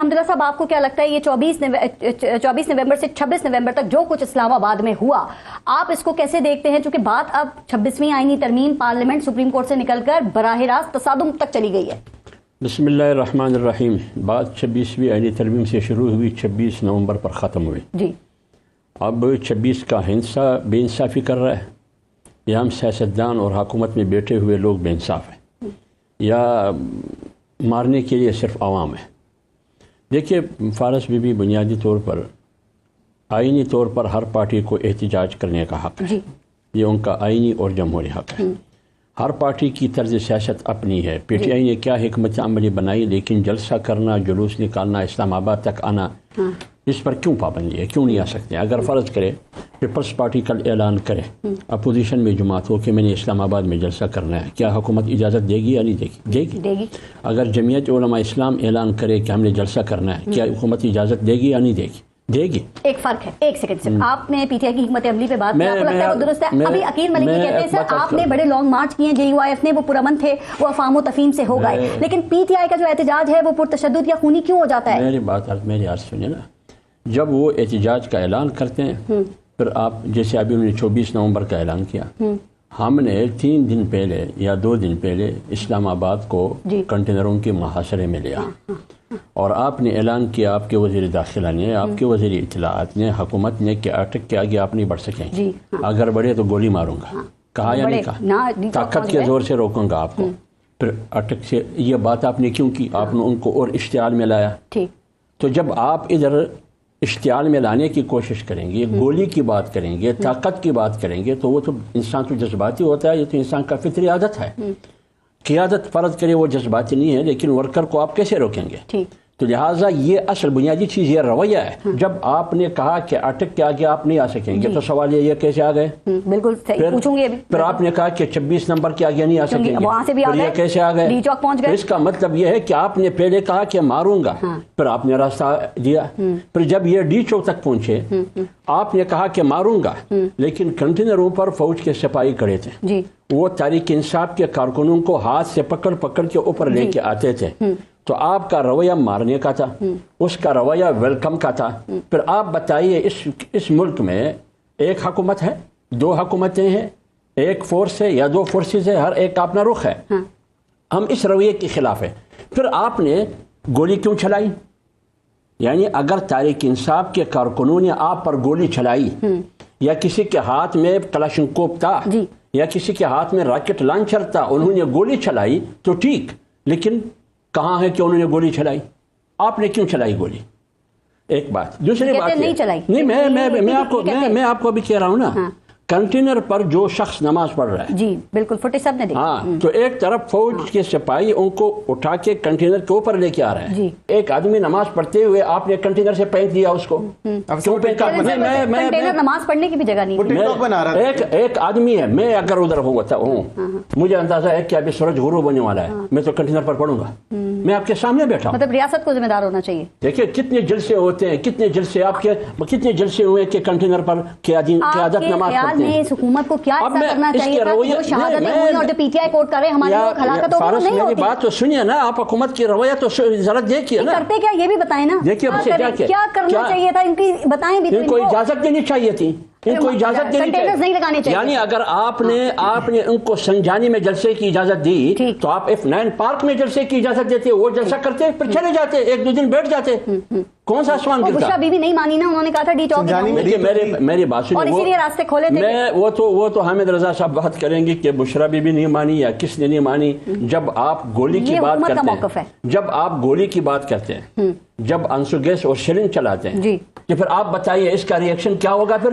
حمداللہ صاحب، آپ کو کیا لگتا ہے یہ 24 نومبر سے 26 نومبر تک جو کچھ اسلام آباد میں ہوا، آپ اس کو کیسے دیکھتے ہیں؟ چونکہ بات اب 26ویں آئینی ترمیم پارلیمنٹ سپریم کورٹ سے نکل کر براہ راست تصادم تک چلی گئی ہے۔ بسم اللہ الرحمن الرحیم۔ بات 26ویں آئینی ترمیم سے شروع ہوئی، 26 نومبر پر ختم ہوئی۔ جی، اب 26 کا بے انصافی کر رہا ہے، یا ہم سیاستدان اور حکومت میں بیٹھے ہوئے لوگ بے انصاف ہیں، یا مارنے کے لیے صرف عوام ہے؟ دیکھیے، فارس بی بی بنیادی طور پر آئینی طور پر ہر پارٹی کو احتجاج کرنے کا حق ہے، جی، یہ ان کا آئینی اور جمہوری حق ہے۔ ہر پارٹی کی طرز سیاست اپنی ہے۔ پی ٹی آئی نے کیا حکمت عملی بنائی، لیکن جلسہ کرنا، جلوس نکالنا، اسلام آباد تک آنا، اس پر کیوں پابندی ہے؟ کیوں نہیں آ سکتے؟ اگر فرض کرے پیپلز پارٹی کل اعلان کرے اپوزیشن میں جماعت ہو کہ میں نے اسلام آباد میں جلسہ کرنا ہے، کیا حکومت اجازت دے گی یا نہیں دے گی؟ دے گی۔ اگر جمعیت علماء اسلام اعلان کرے کہ ہم نے جلسہ کرنا ہے، کیا حکومت اجازت دے گی یا نہیں دے گی؟ دے گی۔ ایک فرق ہے، ایک سیکنڈ سے آپ نے پی ٹی آئی کی حکمت عملی پہ بات کی، آپ کو لگتا ہے وہ درست ہے؟ ابھی عقیل ملک یہ کہتے ہیں سر آپ نے بڑے لانگ مارچ کیے، جے یو آئی ایف نے، وہ پرامن تھے، وہ افہام و تفہیم سے ہو گئے، لیکن پی ٹی آئی کا جو احتجاج ہے وہ پرتشدد یا خونی کیوں ہو جاتا ہے؟ میری عرض سنیں نا، جب وہ احتجاج کا اعلان کرتے ہیں، پھر آپ جیسے ابھی انہوں نے 24 نومبر کا اعلان کیا، ہم نے 3 دن پہلے یا 2 دن پہلے اسلام آباد کو کنٹینروں کے محاصرے میں لیا، اور آپ نے اعلان کیا، آپ کے وزیر داخلہ نے، آپ کے وزیر اطلاعات نے، حکومت نے، کہ اٹک کے آگے آپ نہیں بڑھ سکیں، اگر بڑھے تو گولی ماروں گا۔ کہا یا نہیں کہا؟ طاقت کے زور سے روکوں گا آپ کو۔ پھر اٹک سے یہ بات آپ نے کیوں کی؟ آپ نے ان کو اور اشتعال میں لایا۔ تو جب آپ ادھر اشتعال میں لانے کی کوشش کریں گے، گولی کی بات کریں گے، طاقت کی بات کریں گے، تو وہ تو انسان تو جذباتی ہوتا ہے، یہ تو انسان کا فطری عادت ہے۔ قیادت فرض کرے وہ جذباتی نہیں ہے، لیکن ورکر کو آپ کیسے روکیں گے؟ تو لہٰذا یہ اصل بنیادی چیز یہ رویہ ہے۔ جب آپ نے کہا کہ اٹک کے آگے آپ نہیں آ سکیں گے، تو سوال یہ کیسے آ گئے؟ بالکل صحیح پوچھوں گی۔ پھر آپ نے کہا کہ 26 نمبر کے آگے نہیں آ سکیں گے، پھر یہ کیسے آ گئے؟ اس کا مطلب یہ ہے کہ آپ نے پہلے کہا کہ ماروں گا، پھر آپ نے راستہ دیا۔ پھر جب یہ ڈی چوک تک پہنچے، آپ نے کہا کہ ماروں گا، لیکن کنٹینروں پر فوج کے سپاہی کھڑے تھے، وہ تحریک انصاف کے کارکنوں کو ہاتھ سے پکڑ پکڑ کے اوپر لے کے آتے تھے۔ تو آپ کا رویہ مارنے کا تھا، اس کا رویہ ویلکم کا تھا۔ پھر آپ بتائیے، اس ملک میں ایک حکومت ہے، 2 حکومتیں ہیں، ایک فورس ہے یا 2 فورسز ہے، ہر ایک کا اپنا رخ ہے۔ ہم اس رویے کے خلاف ہیں۔ پھر آپ نے گولی کیوں چلائی؟ یعنی اگر تحریک انصاف کے کارکنوں نے آپ پر گولی چلائی، یا کسی کے ہاتھ میں کلاشنکوف تھا، یا کسی کے ہاتھ میں راکٹ لانچر تھا، انہوں نے گولی چلائی تو ٹھیک، لیکن کہاں ہے کہ انہوں نے گولی چلائی؟ آپ نے کیوں چلائی گولی؟ ایک بات۔ دوسری بات نہیں، میں آپ کو بھی کہہ رہا ہوں نا، کنٹینر پر جو شخص نماز پڑھ رہا ہے، جی بالکل، فوٹیج صاحب نے دیکھا، تو ایک طرف فوج کے سپاہی ان کو اٹھا کے کنٹینر کے اوپر لے کے آ رہے ہیں، ایک آدمی نماز پڑھتے ہوئے آپ نے کنٹینر سے پھینک دیا اس کو، کیوں پھینکا؟ نماز پڑھنے کی بھی جگہ نہیں۔ ایک آدمی ہے، میں اگر ادھر ہوں، مجھے اندازہ ہے کہ ابھی سورج غروب ہونے والا ہے، میں تو کنٹینر پر پڑھوں گا، میں آپ کے سامنے بیٹھا ہوں۔ مطلب ریاست کو ذمہ دار ہونا چاہیے۔ دیکھیے کتنے جلسے ہوتے ہیں، کتنے جلسے آپ کے، کتنے جلسے ہوئے کہ کنٹینر پر قیادت نماز پڑھتے ہیں۔ حکومت کو کیا ایسا کرنا چاہیے تھا کہ وہ شہادتیں ہوئی اور جو پی ٹی آئی کوٹ کر رہے ہیں ہمارے لوگ ہلاکت ہو گئی، نہیں ہوتی؟ میری بات تو سنیے نا، آپ حکومت کی رویہ تو ذرا دیکھیے نا، کرتے کیا یہ بھی بتائیں نا، دیکھیے کیا کرنا چاہیے تھا، ان کی بتائیں بھی۔ ان کو اجازت دینی چاہیے تھی، ان کو اجازت دینی چاہیے، یعنی اگر آپ نے ان کو سنجانی میں جلسے کی اجازت دی تو آپ F9 پارک میں جلسے کی اجازت دیتے، وہ جلسہ کرتے، پھر چلے جاتے، 1-2 دن بیٹھ جاتے، کون سا آسمان گرتا؟ بشرا بی بی نہیں مانی نا، انہوں نے کہا تھا ڈی چوک، میری بات سنیے، اور اسی لیے راستے کھولے تھے۔ وہ تو حامد رضا صاحب بات کریں گے کہ بشرا بی بی نہیں مانی یا کس نے نہیں مانی۔ جب آپ گولی کی بات کرتے ہیں، جب آپ گولی کی بات کرتے ہیں، جب آنسو گیس اور شیلنگ چلاتے ہیں، تو پھر آپ بتائیے اس کا ریئیکشن کیا ہوگا؟ پھر